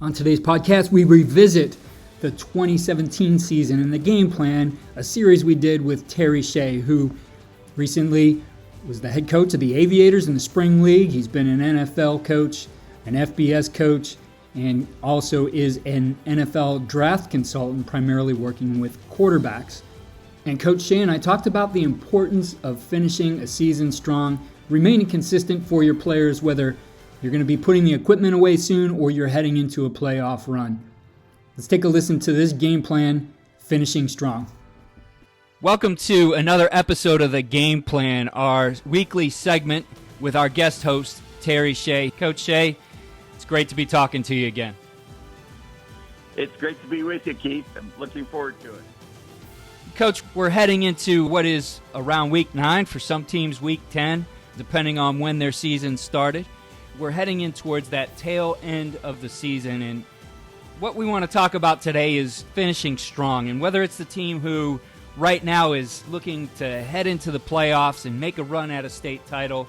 On today's podcast, we revisit the 2017 season and the game plan, a series we did with Terry Shea, who recently was the head coach of the Aviators in the Spring League. He's been an NFL coach, an FBS coach, and also is an NFL draft consultant, primarily working with quarterbacks. And Coach Shea and I talked about the importance of finishing a season strong, remaining consistent for your players, whether you're going to be putting the equipment away soon or you're heading into a playoff run. Let's take a listen to this game plan, Finishing Strong. Welcome to another episode of The Game Plan, our weekly segment with our guest host, Terry Shea. Coach Shea, it's great to be talking to you again. It's great to be with you, Keith. I'm looking forward to it. Coach, we're heading into what is around week 9, for some teams week 10, depending on when their season started. We're heading in towards that tail end of the season, and what we want to talk about today is finishing strong, and whether it's the team who right now is looking to head into the playoffs and make a run at a state title,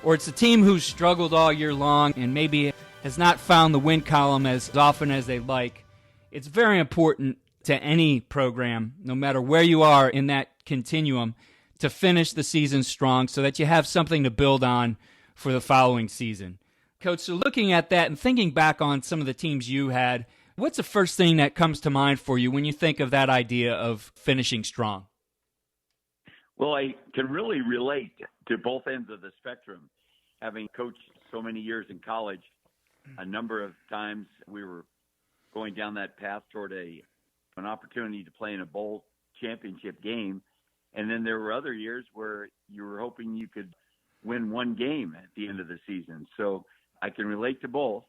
or it's a team who's struggled all year long and maybe has not found the win column as often as they'd like. It's very important to any program, no matter where you are in that continuum, to finish the season strong so that you have something to build on for the following season. Coach, so looking at that and thinking back on some of the teams you had, what's the first thing that comes to mind for you when you think of that idea of finishing strong? Well, I can really relate to both ends of the spectrum. Having coached so many years in college, a number of times we were going down that path toward an opportunity to play in a bowl championship game. And then there were other years where you were hoping you could win one game at the end of the season. So I can relate to both.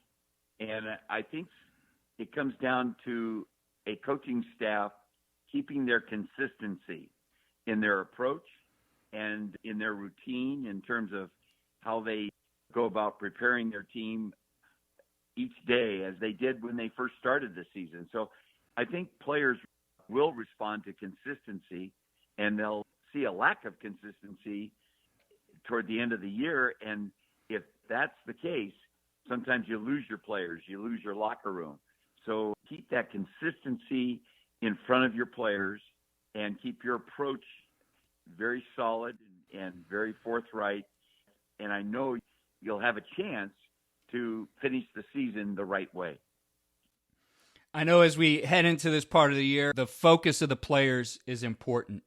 And I think it comes down to a coaching staff keeping their consistency in their approach and in their routine in terms of how they go about preparing their team each day, as they did when they first started the season. So I think players will respond to consistency, and they'll see a lack of consistency toward the end of the year. And if that's the case, sometimes you lose your players, you lose your locker room. So keep that consistency in front of your players and keep your approach very solid and very forthright. And I know you'll have a chance to finish the season the right way. I know as we head into this part of the year, the focus of the players is important.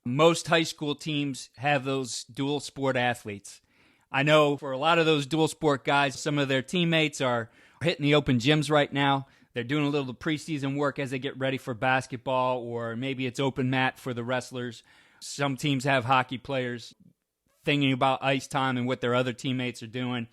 Most high school teams have those dual sport athletes. I know for a lot of those dual sport guys, some of their teammates are hitting the open gyms right now. They're doing a little preseason work as they get ready for basketball, or maybe it's open mat for the wrestlers. Some teams have hockey players thinking about ice time and what their other teammates are doing.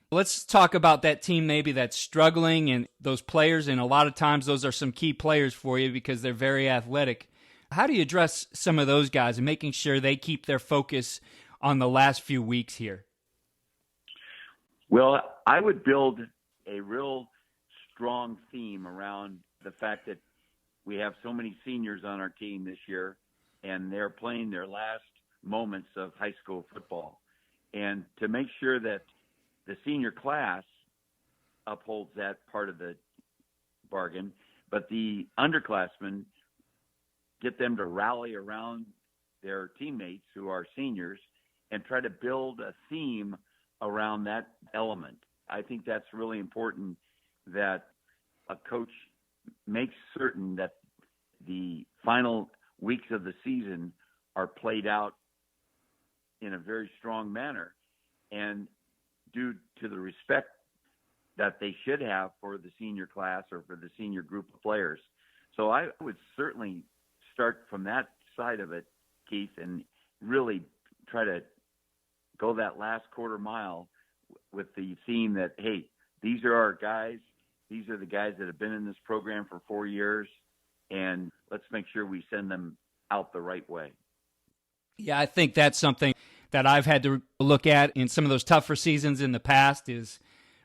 Let's talk about that team maybe that's struggling and those players, and a lot of times those are some key players for you because they're very athletic. How do you address some of those guys and making sure they keep their focus on the last few weeks here? Well, I would build a real strong theme around the fact that we have so many seniors on our team this year, and they're playing their last moments of high school football. And to make sure that the senior class upholds that part of the bargain, but the underclassmen, get them to rally around their teammates who are seniors and try to build a theme around that element. I think that's really important, that a coach makes certain that the final weeks of the season are played out in a very strong manner and due to the respect that they should have for the senior class or for the senior group of players. So I would certainly start from that side of it, Keith, and really try to go that last quarter mile with the theme that, hey, these are our guys. These are the guys that have been in this program for 4 years, and let's make sure we send them out the right way. Yeah, I think that's something that I've had to look at in some of those tougher seasons in the past, is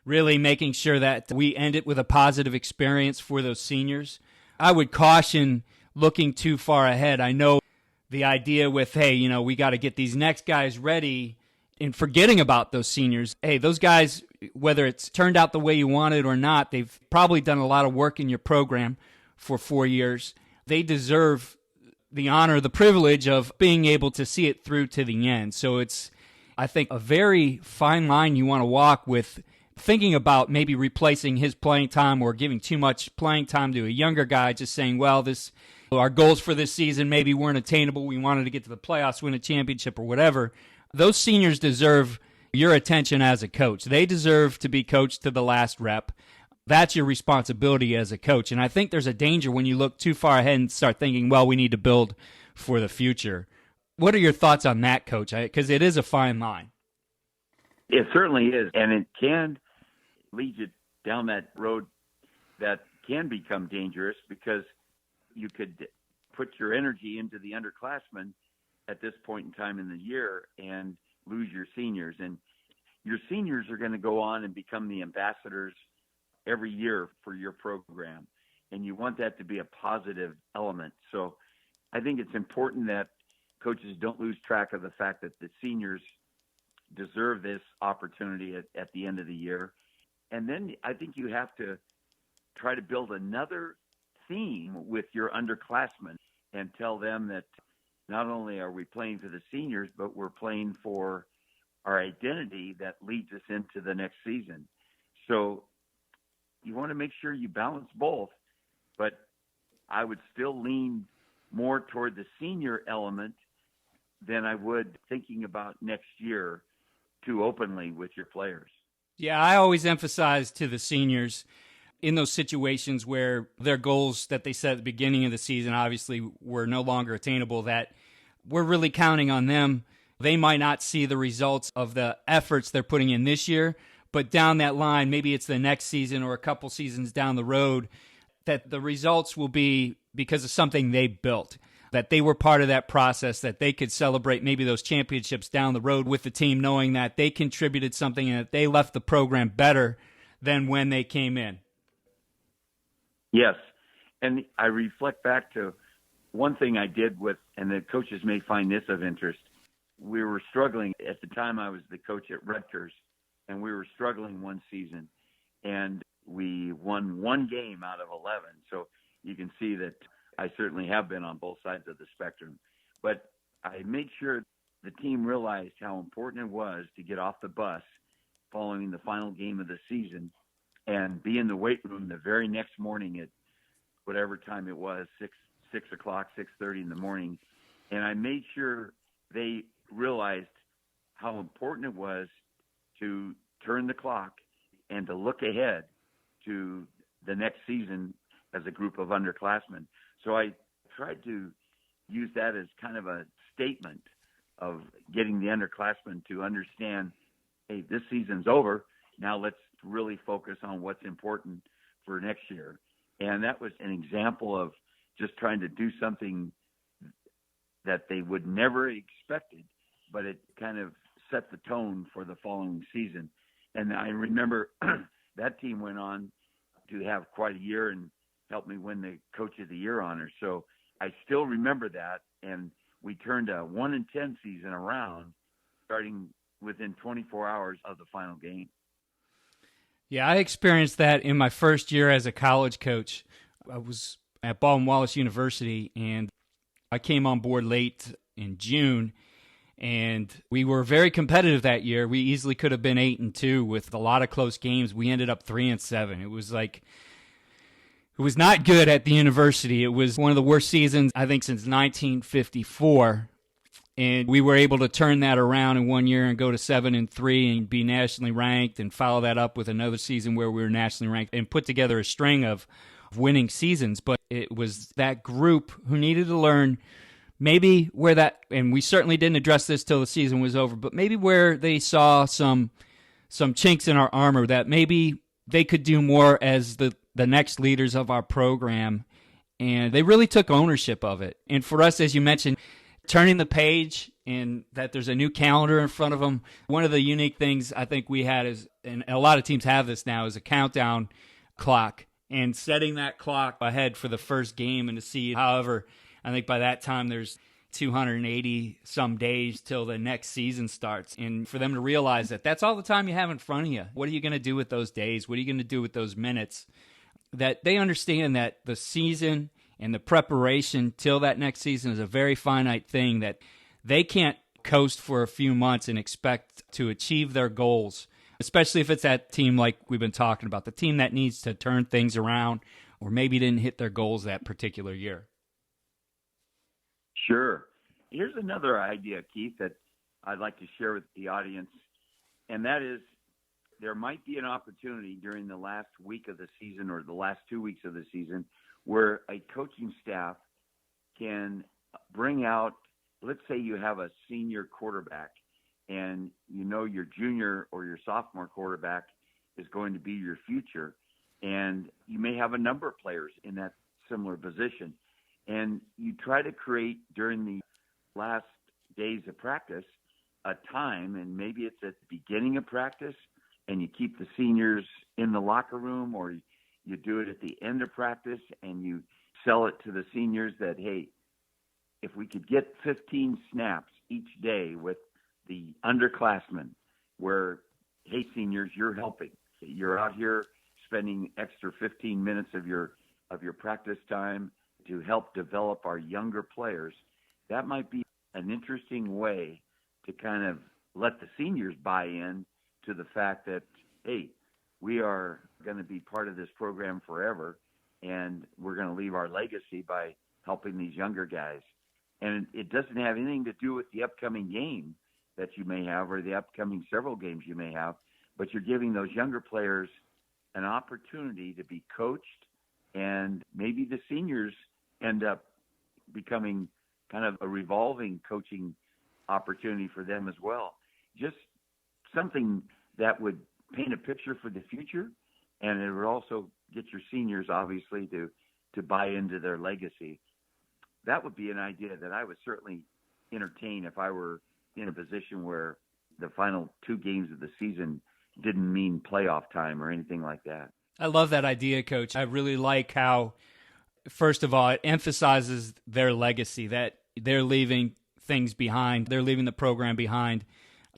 really making sure that we end it with a positive experience for those seniors. I would caution looking too far ahead. I know the idea with, hey, we got to get these next guys ready and forgetting about those seniors. Hey, those guys, whether it's turned out the way you wanted or not, they've probably done a lot of work in your program for 4 years. They deserve the honor, the privilege of being able to see it through to the end. So it's, I think, a very fine line you want to walk with thinking about maybe replacing his playing time or giving too much playing time to a younger guy, just saying, well, our goals for this season maybe weren't attainable. We wanted to get to the playoffs, win a championship or whatever. Those seniors deserve your attention as a coach. They deserve to be coached to the last rep. That's your responsibility as a coach. And I think there's a danger when you look too far ahead and start thinking, well, we need to build for the future. What are your thoughts on that, Coach? Because it is a fine line. It certainly is, and it can lead you down that road that can become dangerous because you could put your energy into the underclassmen at this point in time in the year and lose your seniors. And your seniors are going to go on and become the ambassadors every year for your program. And you want that to be a positive element. So I think it's important that coaches don't lose track of the fact that the seniors deserve this opportunity at the end of the year. And then I think you have to try to build another theme with your underclassmen and tell them that not only are we playing for the seniors, but we're playing for our identity that leads us into the next season. So you want to make sure you balance both, but I would still lean more toward the senior element than I would thinking about next year too openly with your players. Yeah, I always emphasize to the seniors in those situations where their goals that they set at the beginning of the season obviously were no longer attainable, that we're really counting on them. They might not see the results of the efforts they're putting in this year, but down that line, maybe it's the next season or a couple seasons down the road, that the results will be because of something they built, that they were part of that process, that they could celebrate maybe those championships down the road with the team, knowing that they contributed something and that they left the program better than when they came in. Yes. And I reflect back to one thing I did with, and the coaches may find this of interest. We were struggling at the time. I was the coach at Rutgers, and we were struggling one season, and we won one game out of 11. So you can see that I certainly have been on both sides of the spectrum. But I made sure the team realized how important it was to get off the bus following the final game of the season and be in the weight room the very next morning at whatever time it was, 6 o'clock, 6:30 in the morning. And I made sure they realized how important it was to turn the clock and to look ahead to the next season as a group of underclassmen. So I tried to use that as kind of a statement of getting the underclassmen to understand, hey, this season's over. Now let's really focus on what's important for next year. And that was an example of just trying to do something that they would never expected, but it kind of set the tone for the following season. And I remember that team went on to have quite a year and helped me win the Coach of the Year honor. So I still remember that, and we turned a 1-10 season around, starting within 24 hours of the final game. Yeah, I experienced that in my first year as a college coach. I was at Baldwin Wallace University, and I came on board late in June, and we were very competitive that year. We easily could have been 8-2 with a lot of close games. We ended up 3-7. It was not good at the university. It was one of the worst seasons, I think, since 1954. And we were able to turn that around in 1 year and go to 7-3 and be nationally ranked, and follow that up with another season where we were nationally ranked and put together a string of winning seasons. But it was that group who needed to learn maybe where that, and we certainly didn't address this till the season was over, but maybe where they saw some chinks in our armor, that maybe they could do more as the next leaders of our program. And they really took ownership of it. And for us, as you mentioned, turning the page and that there's a new calendar in front of them. One of the unique things I think we had is, and a lot of teams have this now, is a countdown clock, and setting that clock ahead for the first game and to see, however, I think by that time there's 280 some days till the next season starts. And for them to realize that that's all the time you have in front of you. What are you going to do with those days? What are you going to do with those minutes? That they understand that the season and the preparation till that next season is a very finite thing, that they can't coast for a few months and expect to achieve their goals, especially if it's that team like we've been talking about, the team that needs to turn things around or maybe didn't hit their goals that particular year. Sure. Here's another idea, Keith, that I'd like to share with the audience, and that is there might be an opportunity during the last week of the season or the last 2 weeks of the season where a coaching staff can bring out, let's say you have a senior quarterback and you know your junior or your sophomore quarterback is going to be your future, and you may have a number of players in that similar position. And you try to create during the last days of practice a time, and maybe it's at the beginning of practice, and you keep the seniors in the locker room, or you do it at the end of practice and you sell it to the seniors that, hey, if we could get 15 snaps each day with the underclassmen where, hey, seniors, you're helping. You're out here spending extra 15 minutes of your practice time to help develop our younger players. That might be an interesting way to kind of let the seniors buy in to the fact that, hey, we are going to be part of this program forever, and we're going to leave our legacy by helping these younger guys. And it doesn't have anything to do with the upcoming game that you may have or the upcoming several games you may have, but you're giving those younger players an opportunity to be coached, and maybe the seniors end up becoming kind of a revolving coaching opportunity for them as well. Just something that would paint a picture for the future, and it would also get your seniors, obviously, to buy into their legacy. That would be an idea that I would certainly entertain if I were in a position where the final 2 games of the season didn't mean playoff time or anything like that. I love that idea, Coach. I really like how, first of all, it emphasizes their legacy, that they're leaving things behind. They're leaving the program behind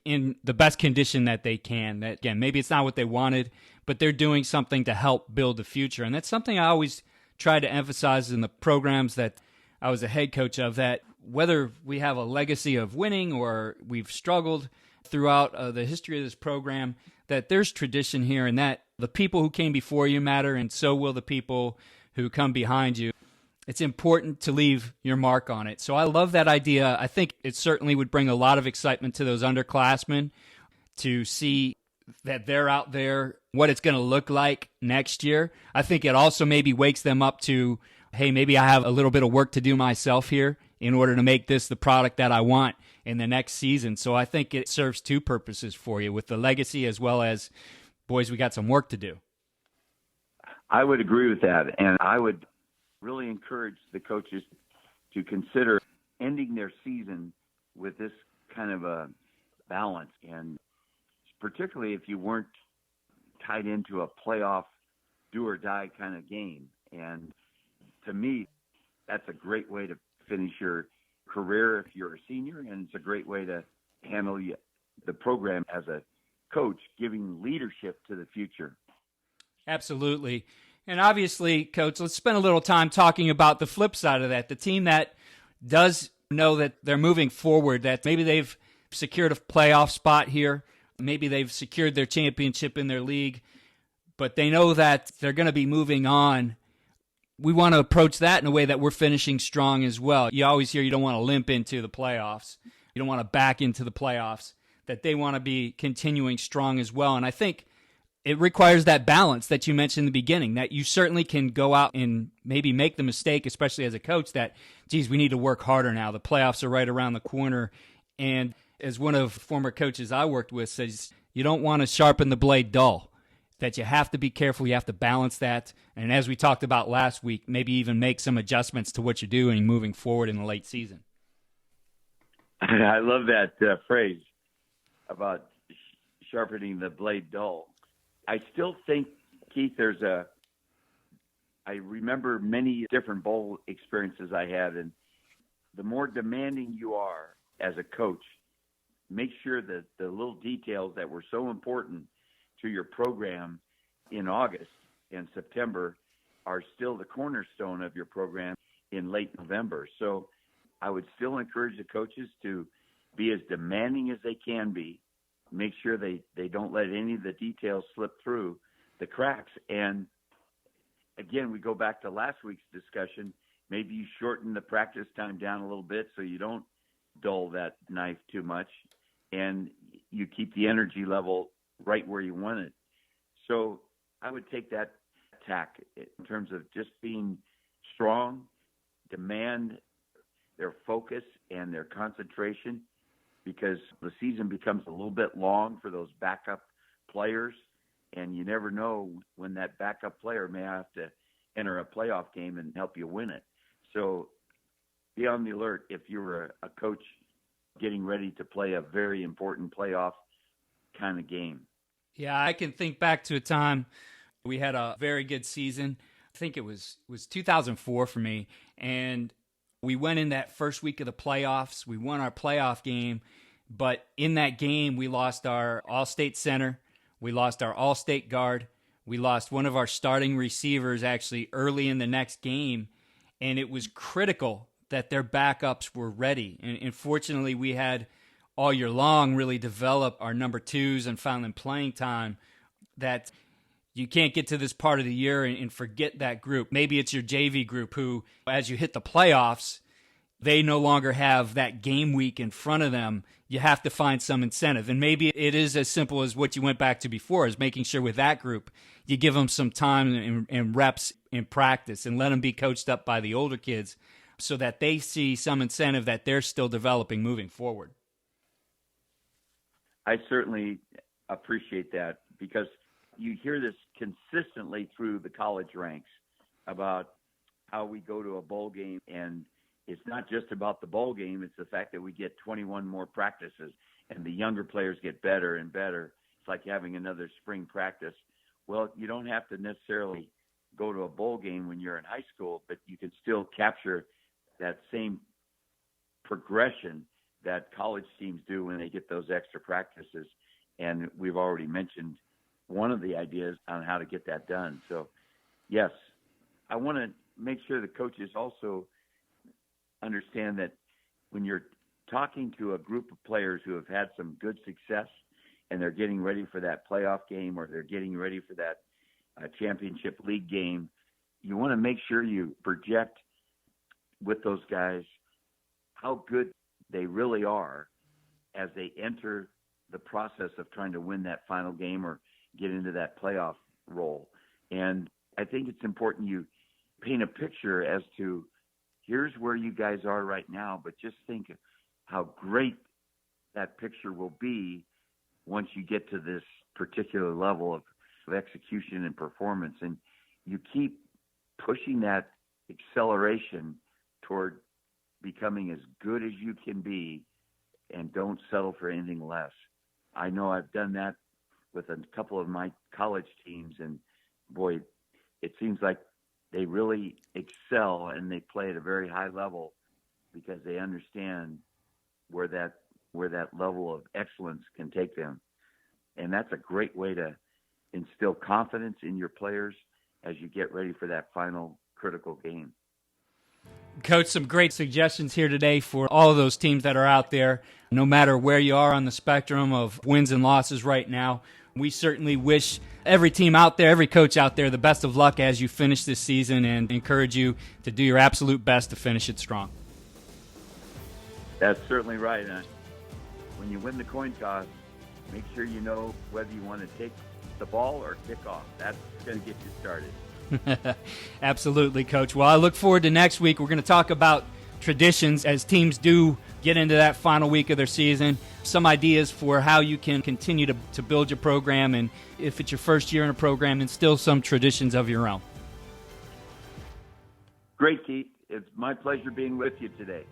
in the best condition that they can. That, again, maybe it's not what they wanted, but they're doing something to help build the future. And that's something I always try to emphasize in the programs that I was a head coach of, that whether we have a legacy of winning or we've struggled throughout the history of this program, that there's tradition here, and that the people who came before you matter, and so will the people who come behind you. It's important to leave your mark on it. So I love that idea. I think it certainly would bring a lot of excitement to those underclassmen to see that they're out there, what it's going to look like next year. I think it also maybe wakes them up to, hey, maybe I have a little bit of work to do myself here in order to make this the product that I want in the next season. So I think it serves 2 purposes for you, with the legacy as well as, boys, we got some work to do. I would agree with that, and I would really encourage the coaches to consider ending their season with this kind of a balance, and particularly if you weren't tied into a playoff do-or-die kind of game. And to me, that's a great way to finish your career if you're a senior, and it's a great way to handle the program as a coach, giving leadership to the future. Absolutely. And obviously, Coach, let's spend a little time talking about the flip side of that, the team that does know that they're moving forward, that maybe they've secured a playoff spot here, maybe they've secured their championship in their league, but they know that they're going to be moving on. We want to approach that in a way that we're finishing strong as well. You always hear you don't want to limp into the playoffs. You don't want to back into the playoffs, that they want to be continuing strong as well. And I think it requires that balance that you mentioned in the beginning, that you certainly can go out and maybe make the mistake, especially as a coach, that, geez, we need to work harder now. The playoffs are right around the corner. And as one of the former coaches I worked with says, you don't want to sharpen the blade dull, that you have to be careful. You have to balance that. And as we talked about last week, maybe even make some adjustments to what you're doing moving forward in the late season. I love that phrase about sharpening the blade dull. I still think, Keith, I remember many different bowl experiences I had, and the more demanding you are as a coach, make sure that the little details that were so important to your program in August and September are still the cornerstone of your program in late November. So I would still encourage the coaches to be as demanding as they can be. Make sure they don't let any of the details slip through the cracks. And again, we go back to last week's discussion. Maybe you shorten the practice time down a little bit so you don't dull that knife too much, and you keep the energy level right where you want it. So I would take that tack in terms of just being strong, demand their focus and their concentration, because the season becomes a little bit long for those backup players, and you never know when that backup player may have to enter a playoff game and help you win it. So be on the alert if you're a coach getting ready to play a very important playoff kind of game. Yeah, I can think back to a time we had a very good season. I think it was 2004 for me, and we went in that first week of the playoffs. We won our playoff game, but in that game, we lost our all-state center. We lost our all-state guard. We lost one of our starting receivers actually early in the next game, and it was critical that their backups were ready. And fortunately, we had all year long really develop our number twos and found them playing time, that you can't get to this part of the year and forget that group. Maybe it's your JV group who, as you hit the playoffs, they no longer have that game week in front of them. You have to find some incentive. And maybe it is as simple as what you went back to before, is making sure with that group, you give them some time and reps in practice and let them be coached up by the older kids so that they see some incentive that they're still developing moving forward. I certainly appreciate that, because you hear this consistently through the college ranks about how we go to a bowl game, and it's not just about the bowl game. It's the fact that we get 21 more practices and the younger players get better and better. It's like having another spring practice. Well, you don't have to necessarily go to a bowl game when you're in high school, but you can still capture that same progression that college teams do when they get those extra practices. And we've already mentioned one of the ideas on how to get that done. So, yes, I want to make sure the coaches also understand that when you're talking to a group of players who have had some good success and they're getting ready for that playoff game, or they're getting ready for that championship league game, you want to make sure you project with those guys how good they really are as they enter the process of trying to win that final game or get into that playoff role. And I think it's important you paint a picture as to, here's where you guys are right now, but just think how great that picture will be once you get to this particular level of execution and performance. And you keep pushing that acceleration toward becoming as good as you can be, and don't settle for anything less. I know I've done that with a couple of my college teams, and boy, it seems like they really excel and they play at a very high level because they understand where that level of excellence can take them. And that's a great way to instill confidence in your players as you get ready for that final critical game. Coach, some great suggestions here today for all of those teams that are out there, no matter where you are on the spectrum of wins and losses right now. We certainly wish every team out there, every coach out there, the best of luck as you finish this season, and encourage you to do your absolute best to finish it strong. That's certainly right. When you win the coin toss, make sure you know whether you want to take the ball or kick off. That's going to get you started. Absolutely, Coach. Well, I look forward to next week. We're going to talk about traditions as teams do get into that final week of their season, some ideas for how you can continue to build your program, and if it's your first year in a program, instill some traditions of your own. Great, Keith. It's my pleasure being with you today.